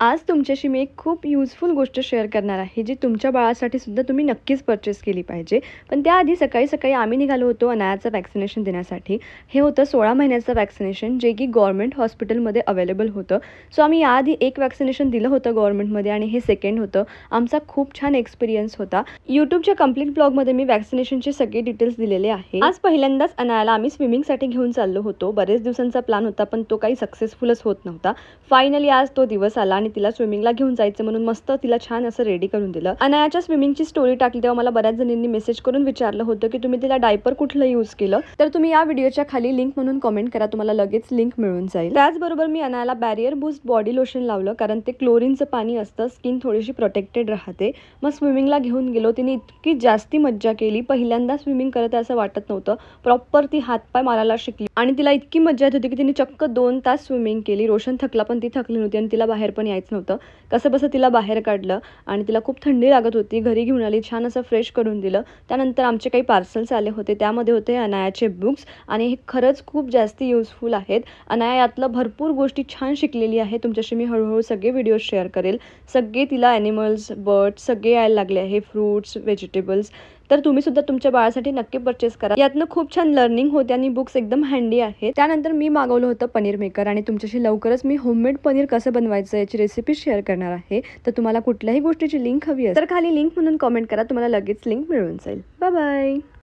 आज तुमच्याशी मी एक खूप युजफुल गोष्ट शेअर करणार आहे, जी तुमच्या बाळासाठी सुद्धा तुम्ही नक्कीच परचेस केली पाहिजे. पण त्याआधी सकाळी आम्ही निघालो होतो अनायाचं वॅक्सिनेशन देण्यासाठी. हे होतं 16 महिन्याचं वॅक्सिनेशन, जे की गव्हर्नमेंट हॉस्पिटलमध्ये अवेलेबल होतं. सो आम्ही याआधी एक वॅक्सिनेशन दिलं होतं गव्हर्नमेंटमध्ये आणि हे सेकंड होतं. आमचा खूप छान एक्सपिरियन्स होता. यूट्यूबच्या कंप्लीट ब्लॉगमध्ये मी वॅक्सिनेशनचे सगळे डिटेल्स दिलेले आहे. आज पहिल्यांदाच अनायाला आम्ही स्विमिंगसाठी घेऊन चाललो होतो. बरेच दिवसांचा प्लॅन होता, पण तो काही सक्सेसफुलच होत नव्हता. फायनली आज तो दिवस आला आणि तिला स्विमिंगला घेऊन जायचं म्हणून मस्त तिला छान असं रेडी करून दिलं. अनायाच्या स्विमिंगची स्टोरी टाकली तेव्हा मला बऱ्याच जणांनी मेसेज करून विचारलं होतं की तुम्ही तिला डायपर कुठलं यूज केलं. तर तुम्ही या व्हिडिओच्या खाली लिंक म्हणून कमेंट करा, तुम्हाला लगेच लिंक मिळून जाईल. त्याचबरोबर मी अनायाला बॅरियर बूस्ट बॉडी लोशन लावलं, कारण ते क्लोरीनचं पाणी असतं, स्किन थोडीशी प्रोटेक्टेड राहते. मग स्विमिंगला घेऊन गेलो. तिने इतकी जास्ती मज्जा केली. पहिल्यांदा स्विमिंग करत असं वाटत नव्हतं. प्रॉपर ती हातपाय मारायला शिकली आणि तिला इतकी मज्जा येत होती की तिने चक्क 2 तास स्विमिंग केली. रोशन थकला पण ती थकली नव्हती आणि तिला बाहेर पण यायचं नव्हतं. कसं बसं तिला बाहेर काढलं आणि तिला खूप थंडी लागत होती. घरी घेऊन आली, छान असं फ्रेश करून दिलं. त्यानंतर आमचे काही पार्सल्स आले होते, त्यामध्ये होते अनायाचे बुक्स आणि हे खरंच खूप जास्ती युजफुल आहेत. अनाया यातलं भरपूर गोष्टी छान शिकलेली आहे. तुमच्याशी मी हळूहळू सगळे व्हिडिओ शेअर करेल. सगळे तिला ॲनिमल्स, बर्ड्स सगळे यायला लागले आहे, फ्रूट्स, व्हेजिटेबल्स. तर तुम्ही सुद्धा तुमच्या बाळासाठी नक्की परचेस करा. यातनं खूप छान लर्निंग होते आणि बुक्स एकदम हँडी आहे. त्यानंतर मी मागवलं होतं पनीर मेकर आणि तुमच्याशी लवकरच मी होममेड पनीर कसं बनवायचं याची रेसिपी शेअर करणार आहे. तर तुम्हाला कुठल्याही गोष्टीची लिंक हवी असेल तर खाली लिंक म्हणून कमेंट करा, तुम्हाला लगेच लिंक मिळून जाईल. Bye bye.